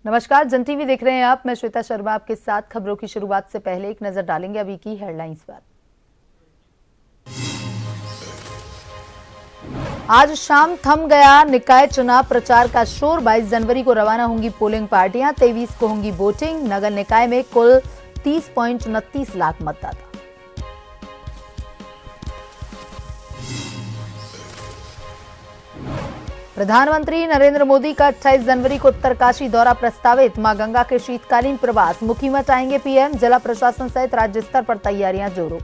नमस्कार, जन टीवी देख रहे हैं आप। मैं श्वेता शर्मा आपके साथ। खबरों की शुरुआत से पहले एक नजर डालेंगे अभी की हेडलाइंस पर। आज शाम थम गया निकाय चुनाव प्रचार का शोर। 22 जनवरी को रवाना होंगी पोलिंग पार्टियां, 23 को होंगी वोटिंग। नगर निकाय में कुल 30.29 लाख मतदाता। प्रधानमंत्री नरेंद्र मोदी का 28 जनवरी को उत्तरकाशी दौरा प्रस्तावित। मां गंगा के शीतकालीन प्रवास। मुखीमठ आएंगे पीएम। जिला प्रशासन सहित राज्य स्तर पर तैयारियां जोरों।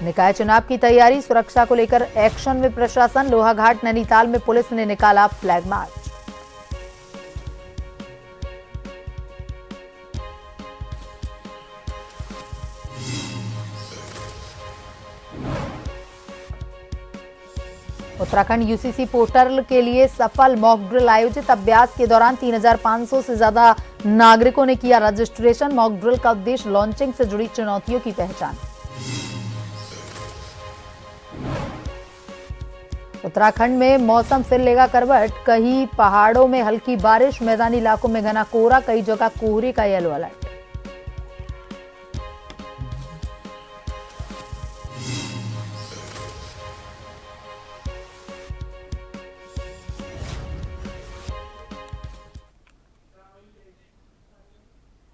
निकाय चुनाव की तैयारी, सुरक्षा को लेकर एक्शन में प्रशासन। लोहाघाट नैनीताल में पुलिस ने निकाला flag march. Uttarakhand UCC portal के लिए सफल मॉक ड्रिल आयोजित। अभ्यास के दौरान 3500 से ज्यादा नागरिकों ने किया रजिस्ट्रेशन। मॉक ड्रिल का उद्देश्य लॉन्चिंग से जुड़ी चुनौतियों की पहचान। उत्तराखंड में मौसम फिर लेगा करवट। कहीं पहाड़ों में हल्की बारिश, मैदानी इलाकों में घना कोहरा, कई जगह कोहरे का येलो अलर्ट।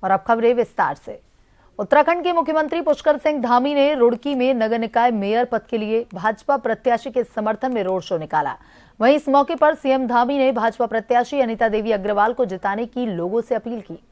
और अब खबरें विस्तार से। उत्तराखंड के मुख्यमंत्री पुष्कर सिंह धामी ने रुड़की में नगर निकाय मेयर पद के लिए भाजपा प्रत्याशी के समर्थन में रोड शो निकाला। वहीं इस मौके पर सीएम धामी ने भाजपा प्रत्याशी अनीता देवी अग्रवाल को जिताने की लोगों से अपील की।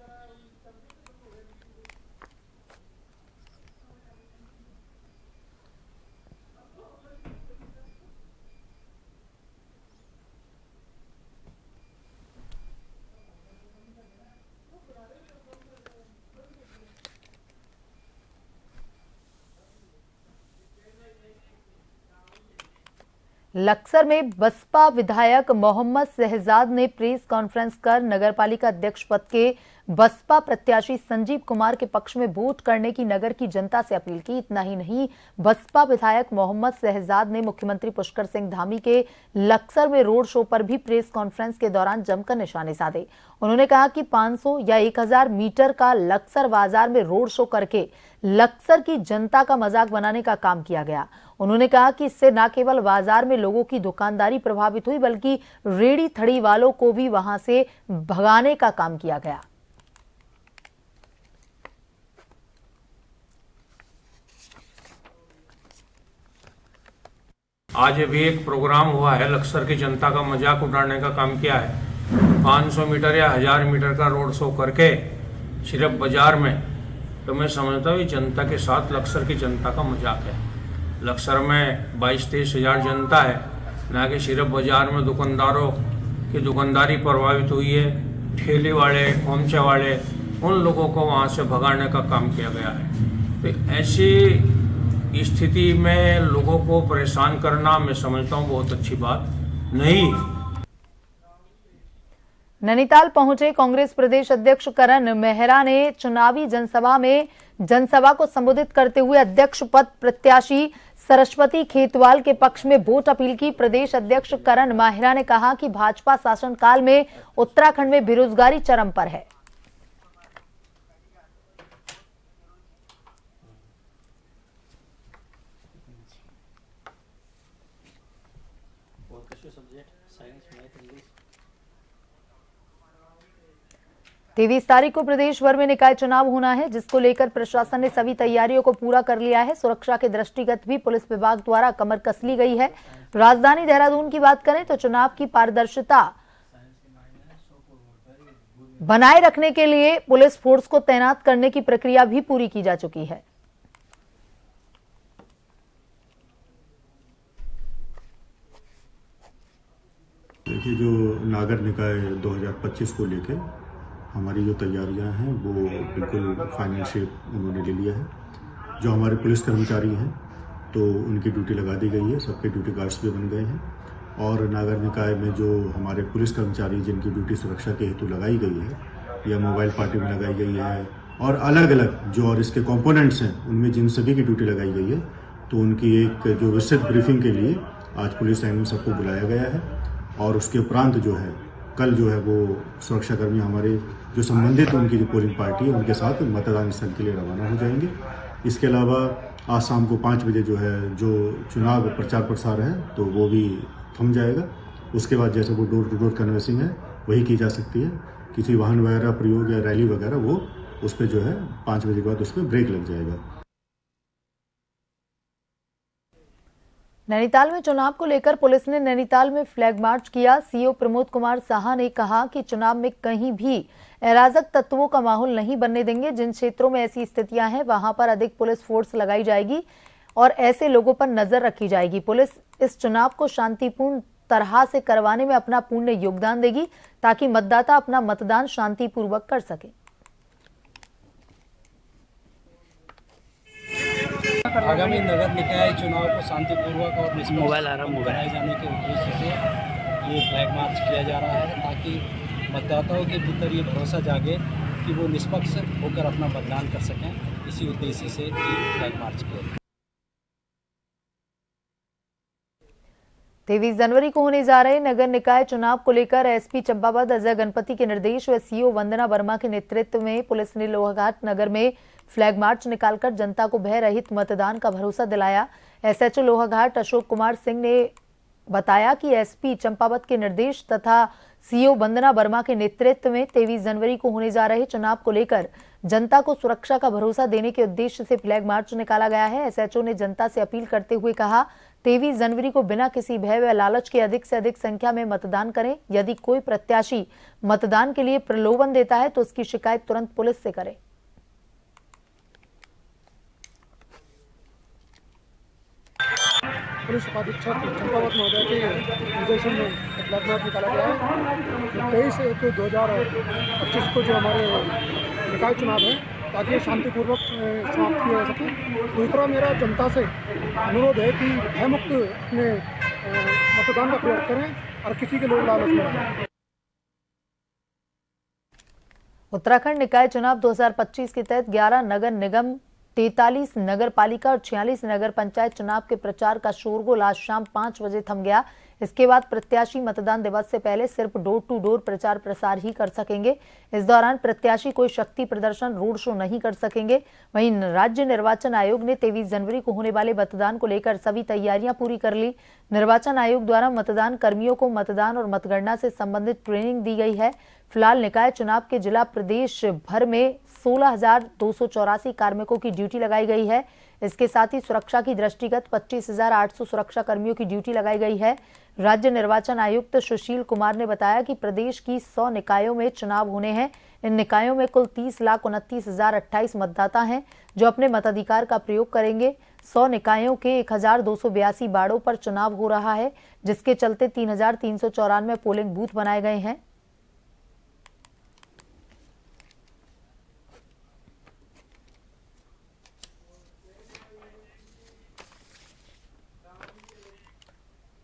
लक्सर में बसपा विधायक मोहम्मद शहजाद ने प्रेस कॉन्फ्रेंस कर नगरपालिका अध्यक्ष पद के बसपा प्रत्याशी संजीव कुमार के पक्ष में वोट करने की नगर की जनता से अपील की। इतना ही नहीं, बसपा विधायक मोहम्मद शहजाद ने मुख्यमंत्री पुष्कर सिंह धामी के लक्सर में रोड शो पर भी प्रेस कॉन्फ्रेंस के दौरान जमकर निशाने साधे। उन्होंने कहा कि 500 या 1000 मीटर का लक्सर बाजार में रोड शो करके लक्सर की जनता का मजाक बनाने का काम किया गया। उन्होंने कहा कि इससे न केवल बाजार में लोगों की दुकानदारी प्रभावित हुई, बल्कि रेड़ी थड़ी वालों को भी वहां से भगाने का काम किया गया। आज अभी एक प्रोग्राम हुआ है, लक्सर की जनता का मजाक उड़ाने का काम किया है। 500 मीटर या 1000 मीटर का रोड शो करके सिर्फ बाजार में, तो मैं समझता हूँ जनता के साथ लक्सर की जनता का मजाक है। लक्सर में 22-23 हज़ार जनता है, ना कि सिर्फ बाजार में दुकानदारों की दुकानदारी प्रभावित हुई है। ठेले वाले, खोमचे वाले, उन लोगों को वहाँ से भगाने का काम किया गया है। तो ऐसी स्थिति में लोगों को परेशान करना मैं समझता हूँ बहुत अच्छी बात नहीं। नैनीताल पहुंचे कांग्रेस प्रदेश अध्यक्ष करण मेहरा ने चुनावी जनसभा को संबोधित करते हुए अध्यक्ष पद प्रत्याशी सरस्वती खेतवाल के पक्ष में वोट अपील की। प्रदेश अध्यक्ष करण मेहरा ने कहा कि भाजपा शासनकाल में उत्तराखंड में बेरोजगारी चरम पर है। तेईस तारीख को प्रदेश भर में निकाय चुनाव होना है, जिसको लेकर प्रशासन ने सभी तैयारियों को पूरा कर लिया है। सुरक्षा के दृष्टिगत भी पुलिस विभाग द्वारा कमर कस ली गई है। राजधानी देहरादून की बात करें तो चुनाव की पारदर्शिता बनाए रखने के लिए पुलिस फोर्स को तैनात करने की प्रक्रिया भी पूरी की जा चुकी है। देखिए, जो नागर निकाय 2025 को लेके हमारी जो तैयारियां हैं वो बिल्कुल फाइनल शेप उन्होंने ले लिया है। जो हमारे पुलिस कर्मचारी हैं तो उनकी ड्यूटी लगा दी गई है, सबके ड्यूटी गार्ड्स भी बन गए हैं। और नागर निकाय में जो हमारे पुलिस कर्मचारी जिनकी ड्यूटी सुरक्षा के हेतु लगाई गई है या मोबाइल पार्टी में लगाई गई है और अलग अलग जो और इसके कंपोनेंट्स हैं उनमें जिन सभी की ड्यूटी लगाई गई है, तो उनकी एक जो विस्तृत ब्रीफिंग के लिए आज पुलिस लाइन में सबको बुलाया गया है और उसके उपरांत जो है कल जो है वो सुरक्षाकर्मी हमारे जो संबंधित उनकी जो पोलिंग पार्टी है उनके साथ मतदान स्थल के लिए रवाना हो जाएंगे। इसके अलावा आज शाम को 5 बजे जो है जो चुनाव प्रचार प्रसार है तो वो भी थम जाएगा। उसके बाद जैसे वो डोर टू डोर कन्वेंसिंग है वही की जा सकती है। किसी वाहन वगैरह प्रयोग या रैली वगैरह वो उस पर जो है 5 बजे के बाद उस पर ब्रेक लग जाएगा। नैनीताल में चुनाव को लेकर पुलिस ने नैनीताल में फ्लैग मार्च किया। सीओ प्रमोद कुमार साहा ने कहा कि चुनाव में कहीं भी अराजक तत्वों का माहौल नहीं बनने देंगे। जिन क्षेत्रों में ऐसी स्थितियां हैं वहां पर अधिक पुलिस फोर्स लगाई जाएगी और ऐसे लोगों पर नजर रखी जाएगी। पुलिस इस चुनाव को शांतिपूर्ण तरह से करवाने में अपना पूर्ण योगदान देगी ताकि मतदाता अपना मतदान शांतिपूर्वक कर सके। आगामी नगर निकाय चुनाव को शांतिपूर्वक और निष्पक्ष कराए जाने के उद्देश्य से ये फ्लैग मार्च किया जा रहा है ताकि मतदाताओं के भीतर ये भरोसा जागे कि वो निष्पक्ष होकर अपना मतदान कर सकें। इसी उद्देश्य से ये फ्लैग मार्च किया। 23 जनवरी को होने जा रहे नगर निकाय चुनाव को लेकर एसपी चंपावत अजय गणपति के निर्देश व सीओ वंदना वर्मा के नेतृत्व में पुलिस ने लोहाघाट नगर में फ्लैग मार्च निकालकर जनता को भय रहित मतदान का भरोसा दिलाया। एसएचओ लोहाघाट अशोक कुमार सिंह ने बताया कि एसपी चंपावत के निर्देश तथा सीओ वंदना वर्मा के नेतृत्व में 23 जनवरी को होने जा रहे चुनाव को लेकर जनता को सुरक्षा का भरोसा देने के उद्देश्य से फ्लैग मार्च निकाला गया है। एसएचओ ने जनता से अपील करते हुए कहा, 23 जनवरी को बिना किसी भय व लालच के अधिक से अधिक संख्या में मतदान करें। यदि कोई प्रत्याशी मतदान के लिए प्रलोभन देता है तो उसकी शिकायत तुरंत पुलिस से करें। पुलिस उपाधीक्षक चंपावत महोदय के निर्देशन में फ्लैग मार्च निकाला गया है। 23/1/2025 को जो हमारे निकाय चुनाव है ताकि शांतिपूर्वक समाप्त किया जा सके। दूसरा मेरा जनता से अनुरोध है कि भयमुक्त अपने मतदान का प्रयोग करें और किसी के लोग लालच में रहें। उत्तराखंड निकाय चुनाव 2025 के तहत 11 नगर निगम, 43 नगर पालिका और 46 नगर पंचायत चुनाव के प्रचार का शोरगुल आज शाम 5 बजे थम गया। इसके बाद प्रत्याशी मतदान दिवस से पहले सिर्फ डोर टू डोर प्रचार प्रसार ही कर सकेंगे। इस दौरान प्रत्याशी कोई शक्ति प्रदर्शन, रोड शो नहीं कर सकेंगे। वहीं राज्य निर्वाचन आयोग ने 23 जनवरी को होने वाले मतदान को लेकर सभी तैयारियां पूरी कर ली। निर्वाचन आयोग द्वारा मतदान कर्मियों को मतदान और मतगणना से संबंधित ट्रेनिंग दी गई है। फिलहाल निकाय चुनाव के जिला प्रदेश भर में 16,284 कार्मिकों की ड्यूटी लगाई गई है। इसके साथ ही सुरक्षा की दृष्टिगत 25,800 सुरक्षा कर्मियों की ड्यूटी लगाई गई है। राज्य निर्वाचन आयुक्त सुशील कुमार ने बताया कि प्रदेश की 100 निकायों में चुनाव होने हैं। इन निकायों में कुल 30,29,028 मतदाता हैं जो अपने मताधिकार का प्रयोग करेंगे। 100 निकायों के 1,282 वार्डों पर चुनाव हो रहा है, जिसके चलते 3,394 पोलिंग बूथ बनाए गए हैं।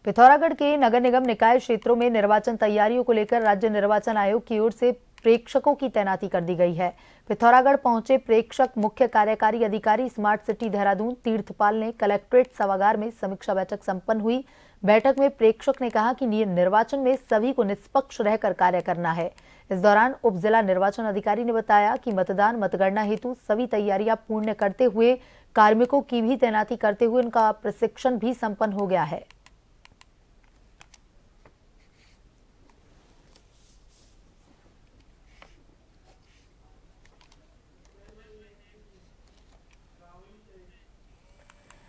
पिथौरागढ़ के नगर निगम निकाय क्षेत्रों में निर्वाचन तैयारियों को लेकर राज्य निर्वाचन आयोग की ओर से प्रेक्षकों की तैनाती कर दी गई है। पिथौरागढ़ पहुंचे प्रेक्षक मुख्य कार्यकारी अधिकारी स्मार्ट सिटी देहरादून तीर्थपाल ने कलेक्ट्रेट सभागार में समीक्षा बैठक संपन्न हुई। बैठक में प्रेक्षक ने कहा कि निर्वाचन में सभी को निष्पक्ष रहकर कार्य करना है। इस दौरान उप जिला निर्वाचन अधिकारी ने बताया कि मतदान मतगणना हेतु सभी तैयारियां पूर्ण करते हुए कार्मिकों की भी तैनाती करते हुए उनका प्रशिक्षण भी संपन्न हो गया है।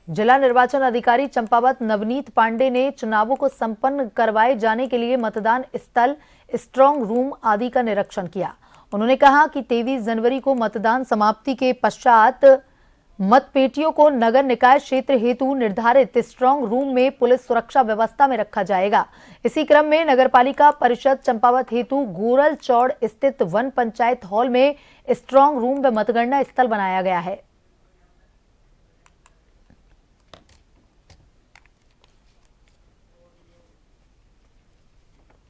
जिला निर्वाचन अधिकारी चंपावत नवनीत पांडे ने चुनावों को संपन्न करवाए जाने के लिए मतदान स्थल, स्ट्रांग रूम आदि का निरीक्षण किया। उन्होंने कहा कि 23 जनवरी को मतदान समाप्ति के पश्चात मतपेटियों को नगर निकाय क्षेत्र हेतु निर्धारित स्ट्रांग रूम में पुलिस सुरक्षा व्यवस्था में रखा जाएगा। इसी क्रम में नगरपालिका परिषद चंपावत हेतु गोरल चौड़ स्थित वन पंचायत हॉल में स्ट्रांग रूम व मतगणना स्थल बनाया गया है।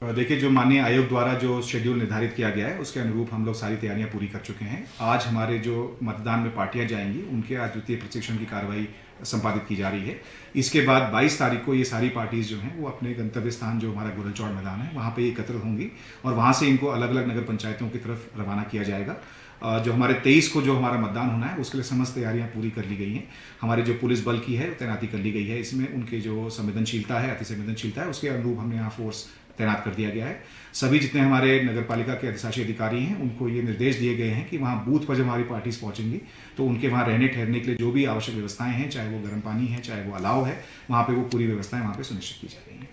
देखिए, जो माननीय आयोग द्वारा जो शेड्यूल निर्धारित किया गया है उसके अनुरूप हम लोग सारी तैयारियां पूरी कर चुके हैं। आज हमारे जो मतदान में पार्टियां जाएंगी उनके आज द्वितीय प्रशिक्षण की कार्रवाई संपादित की जा रही है। इसके बाद 22 तारीख को ये सारी पार्टीज जो हैं वो अपने गंतव्य स्थान जो हमारा गोरलचौड़ मैदान है वहाँ पे एकत्र होंगी और वहाँ से इनको अलग अलग नगर पंचायतों की तरफ रवाना किया जाएगा। जो हमारे 23 को जो हमारा मतदान होना है उसके लिए समस्त तैयारियां पूरी कर ली गई हैं। हमारे जो पुलिस बल की है तैनाती कर ली गई है। इसमें उनके जो संवेदनशीलता है, अति संवेदनशीलता है, उसके अनुरूप हमने यहाँ फोर्स तैनात कर दिया गया है। सभी जितने हमारे नगर पालिका के अधिशासी अधिकारी हैं उनको ये निर्देश दिए गए हैं कि वहाँ बूथ पर जब हमारी पार्टीज पहुंचेंगी तो उनके वहाँ रहने ठहरने के लिए जो भी आवश्यक व्यवस्थाएं हैं, चाहे वो गर्म पानी है, चाहे वो अलाव है, वहाँ पे वो पूरी व्यवस्थाएं वहाँ पे सुनिश्चित की जा रही हैं।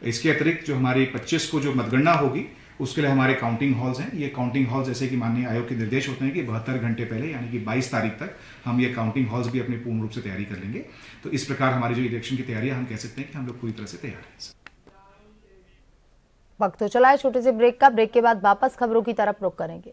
इसके अतिरिक्त जो हमारी 25 को जो मतगणना होगी उसके लिए हमारे काउंटिंग हॉल्स हैं। ये काउंटिंग हॉल्स जैसे कि माननीय आयोग के निर्देश होते हैं कि 72 घंटे पहले यानी कि 22 तारीख तक हम ये काउंटिंग हॉल्स भी अपने पूर्ण रूप से तैयारी कर लेंगे। तो इस प्रकार हमारी जो इलेक्शन की तैयारी है हम कह सकते हैं कि हम लोग पूरी तरह से तैयार हैं। वक्त तो चला है छोटे से ब्रेक का। ब्रेक के बाद वापस खबरों की तरफ रुख करेंगे।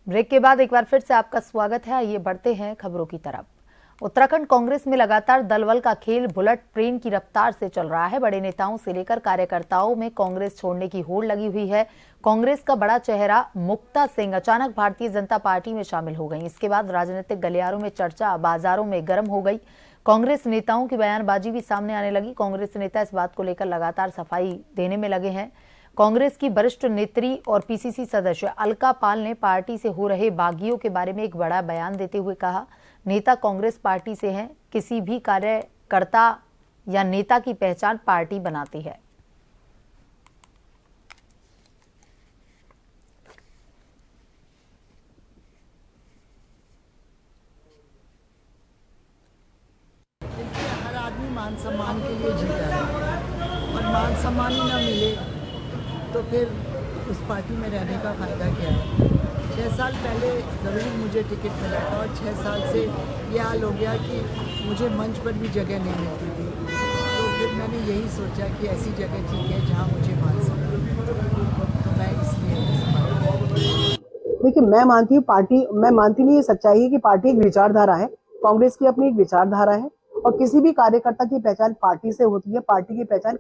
ब्रेक के बाद एक बार फिर से आपका स्वागत है। आइए बढ़ते हैं खबरों की तरफ। उत्तराखंड कांग्रेस में लगातार दलबल का खेल बुलेट ट्रेन की रफ्तार से चल रहा है। बड़े नेताओं से लेकर कार्यकर्ताओं में कांग्रेस छोड़ने की होड़ लगी हुई है। कांग्रेस का बड़ा चेहरा मुक्ता सिंह अचानक भारतीय जनता पार्टी में शामिल हो गई। इसके बाद राजनीतिक गलियारों में चर्चा बाजारों में गर्म हो गई। कांग्रेस नेताओं की बयानबाजी भी सामने आने लगी। कांग्रेस नेता इस बात को लेकर लगातार सफाई देने में लगे हैं। कांग्रेस की वरिष्ठ नेत्री और पीसीसी सदस्य अलका पाल ने पार्टी से हो रहे बागियों के बारे में एक बड़ा बयान देते हुए कहा, नेता कांग्रेस पार्टी से हैं, किसी भी कार्यकर्ता या नेता की पहचान पार्टी बनाती है। हर आदमी मान सम्मान के लिए जीता है और मान सम्मान ही ना मिले तो फिर उस पार्टी में रहने का फ़ायदा क्या है। 6 साल पहले ज़रूर मुझे टिकट मिला था और 6 साल से ये हाल हो गया कि मुझे मंच पर भी जगह नहीं मिलती थी। तो फिर मैंने यही सोचा कि ऐसी जगह ठीक है जहाँ मुझे मान सम्मान मिले, तो मैं इसलिए देखिए, मैं मानती नहीं, ये सच्चाई है कि पार्टी एक विचारधारा है। कांग्रेस की अपनी एक विचारधारा है और किसी भी कार्यकर्ता की पहचान पार्टी से होती है। पार्टी की पहचान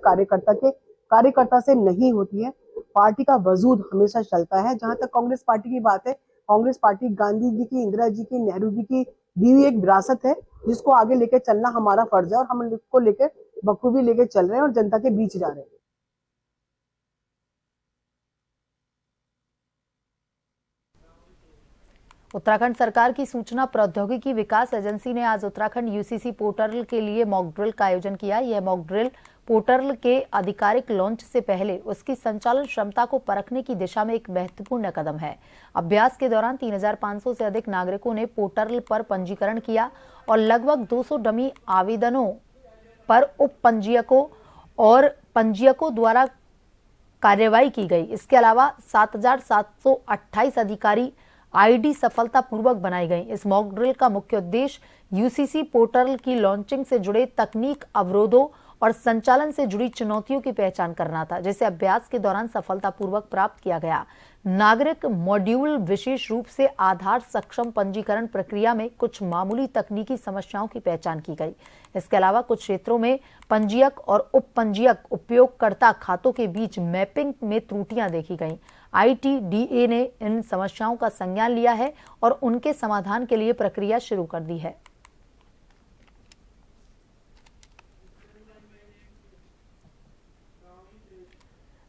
कार्यकर्ता से नहीं होती है। पार्टी का वजूद हमेशा चलता है। जहां तक कांग्रेस पार्टी की बात है, कांग्रेस पार्टी गांधी जी की, इंदिरा जी की, नेहरू जी की दी हुई एक विरासत है जिसको आगे लेके चलना हमारा फर्ज है और हम इसको लेके बखूबी लेके चल रहे हैं और जनता के बीच जा रहे हैं। उत्तराखंड सरकार की सूचना प्रौद्योगिकी विकास एजेंसी ने आज उत्तराखंड यूसीसी पोर्टल के लिए मॉक ड्रिल का आयोजन किया। यह मॉक ड्रिल पोर्टल के आधिकारिक लॉन्च से पहले उसकी संचालन क्षमता को परखने की दिशा में एक महत्वपूर्ण कदम है। अभ्यास के दौरान 3500 से अधिक नागरिकों ने पोर्टल पर पंजीकरण किया और लगभग 200 डमी आवेदनों पर उप पंजीयकों और पंजीयकों द्वारा कार्रवाई की गई। इसके अलावा 7728 अधिकारी आईडी सफलतापूर्वक बनाई गई। इस मॉक ड्रिल का मुख्य उद्देश्य यूसीसी पोर्टल की लॉन्चिंग से जुड़े तकनीक अवरोधों और संचालन से जुड़ी चुनौतियों की पहचान करना था, जिसे अभ्यास के दौरान सफलतापूर्वक प्राप्त किया गया। नागरिक मॉड्यूल विशेष रूप से आधार सक्षम पंजीकरण प्रक्रिया में कुछ मामूली तकनीकी समस्याओं की पहचान की गई। इसके अलावा कुछ क्षेत्रों में पंजीयक और उप पंजीयक उपयोगकर्ता खातों के बीच मैपिंग में त्रुटियां देखी गईं। ITDA ने इन समस्याओं का संज्ञान लिया है और उनके समाधान के लिए प्रक्रिया शुरू कर दी है।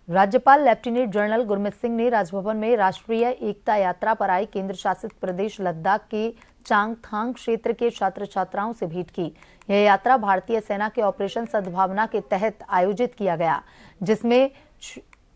राज्यपाल लेफ्टिनेंट जनरल गुरमीत सिंह ने राजभवन में राष्ट्रीय एकता यात्रा पर आए केंद्र शासित प्रदेश लद्दाख के चांगथांग क्षेत्र के छात्र छात्राओं से भेंट की। यह यात्रा भारतीय सेना के ऑपरेशन सद्भावना के तहत आयोजित किया गया, जिसमें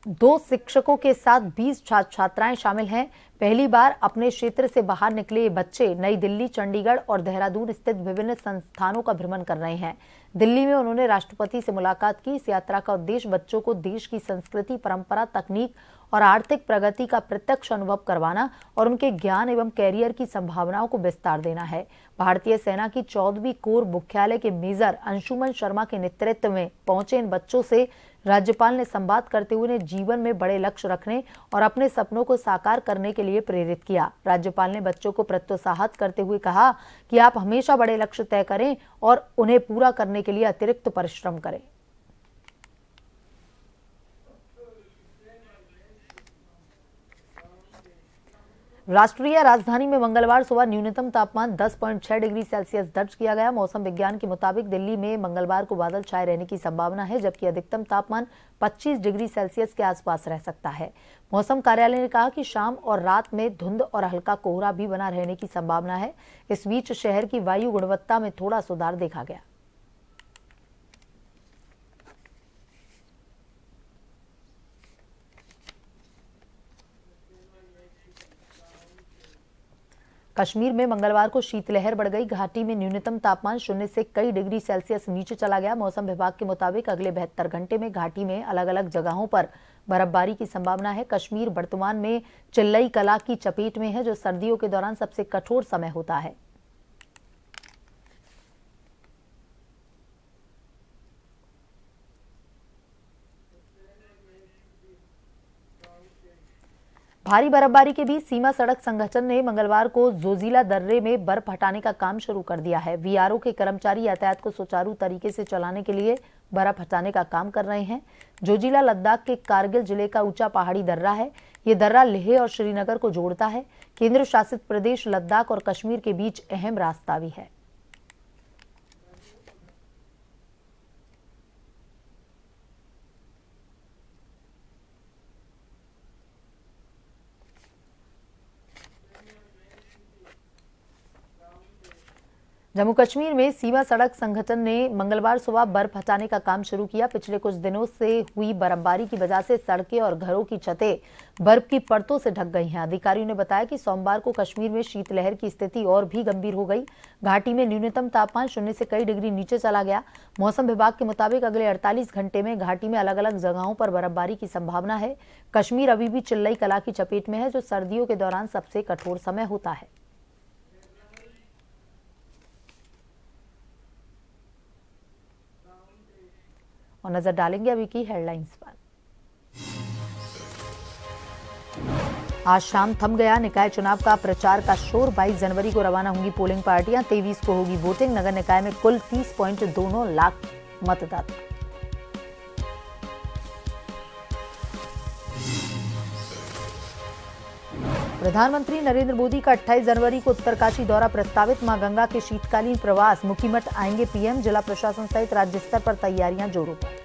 2 शिक्षकों के साथ 20 छात्र छात्राएं शामिल हैं। पहली बार अपने क्षेत्र से बाहर निकले ये बच्चे नई दिल्ली, चंडीगढ़ और देहरादून स्थित विभिन्न संस्थानों का भ्रमण कर रहे हैं। दिल्ली में उन्होंने राष्ट्रपति से मुलाकात की। इस यात्रा का उद्देश्य बच्चों को देश की संस्कृति, परंपरा, तकनीक और आर्थिक प्रगति का प्रत्यक्ष अनुभव करवाना और उनके ज्ञान एवं कैरियर की संभावनाओं को विस्तार देना है। भारतीय सेना की 14वीं कोर मुख्यालय के मेजर अंशुमन शर्मा के नेतृत्व में पहुंचे इन बच्चों से राज्यपाल ने संवाद करते हुए उन्हें जीवन में बड़े लक्ष्य रखने और अपने सपनों को साकार करने के लिए प्रेरित किया। राज्यपाल ने बच्चों को प्रोत्साहित करते हुए कहा कि आप हमेशा बड़े लक्ष्य तय करें और उन्हें पूरा करने के लिए अतिरिक्त परिश्रम करें। राष्ट्रीय राजधानी में मंगलवार सुबह न्यूनतम तापमान 10.6 डिग्री सेल्सियस दर्ज किया गया। मौसम विज्ञान के मुताबिक दिल्ली में मंगलवार को बादल छाए रहने की संभावना है, जबकि अधिकतम तापमान 25 डिग्री सेल्सियस के आसपास रह सकता है। मौसम कार्यालय ने कहा कि शाम और रात में धुंध और हल्का कोहरा भी बना रहने की संभावना है। इस बीच शहर की वायु गुणवत्ता में थोड़ा सुधार देखा गया। कश्मीर में मंगलवार को शीतलहर बढ़ गई। घाटी में न्यूनतम तापमान 0 से कई डिग्री सेल्सियस नीचे चला गया। मौसम विभाग के मुताबिक अगले 72 घंटे में घाटी में अलग अलग जगहों पर बर्फबारी की संभावना है। कश्मीर वर्तमान में चिल्लई कला की चपेट में है, जो सर्दियों के दौरान सबसे कठोर समय होता है। भारी बर्फबारी के बीच सीमा सड़क संगठन ने मंगलवार को जोजिला दर्रे में बर्फ हटाने का काम शुरू कर दिया है। वीआरओ के कर्मचारी यातायात को सुचारू तरीके से चलाने के लिए बर्फ हटाने का काम कर रहे हैं। जोजिला लद्दाख के कारगिल जिले का ऊंचा पहाड़ी दर्रा है। ये दर्रा लेह और श्रीनगर को जोड़ता है। केंद्र शासित प्रदेश लद्दाख और कश्मीर के बीच अहम रास्ता भी है। जम्मू कश्मीर में सीमा सड़क संगठन ने मंगलवार सुबह बर्फ हटाने का काम शुरू किया। पिछले कुछ दिनों से हुई बर्फबारी की वजह से सड़कें और घरों की छतें बर्फ की परतों से ढक गई हैं। अधिकारियों ने बताया कि सोमवार को कश्मीर में शीतलहर की स्थिति और भी गंभीर हो गई। घाटी में न्यूनतम तापमान 0 से कई डिग्री नीचे चला गया। मौसम विभाग के मुताबिक अगले 48 घंटे में घाटी में अलग अलग जगहों पर बर्फबारी की संभावना है। कश्मीर अभी भी चिल्लई कला की चपेट में है, जो सर्दियों के दौरान सबसे कठोर समय होता है। और नजर डालेंगे अभी की हेडलाइंस पर। आज शाम थम गया निकाय चुनाव का प्रचार का शोर। 22 जनवरी को रवाना होंगी पोलिंग पार्टियां। 23 को होगी वोटिंग। नगर निकाय में कुल 30.2 लाख मतदाता। प्रधानमंत्री नरेंद्र मोदी का 28 जनवरी को उत्तरकाशी दौरा प्रस्तावित। मां गंगा के शीतकालीन प्रवास मुखीमठ आएंगे पीएम। जिला प्रशासन सहित राज्य स्तर पर तैयारियां जोरों पर।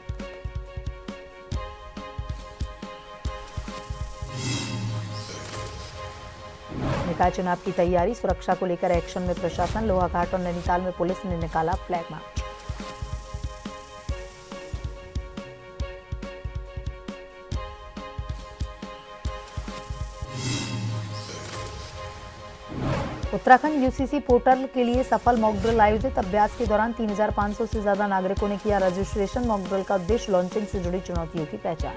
निकाय चुनाव की तैयारी, सुरक्षा को लेकर एक्शन में प्रशासन। लोहाघाट और नैनीताल में पुलिस ने निकाला flag march. Uttarakhand UCC portal के लिए सफल मॉक ड्रिल आयोजित। अभ्यास के दौरान 3500 से ज्यादा नागरिकों ने किया रजिस्ट्रेशन। मॉक ड्रिल का उद्देश्य लॉन्चिंग से जुड़ी चुनौतियों की पहचान।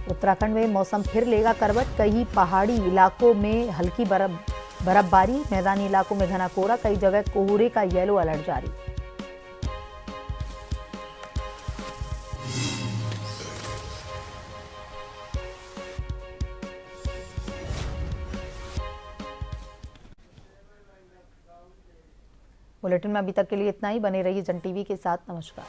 उत्तराखंड में मौसम फिर लेगा करवट। कई पहाड़ी इलाकों में हल्की बर्फबारी, मैदानी इलाकों में घना कोहरा। कई जगह कोहरे का येलो अलर्ट जारी। बुलेटिन में अभी तक के लिए इतना ही। बने रहिए जन टीवी के साथ। नमस्कार।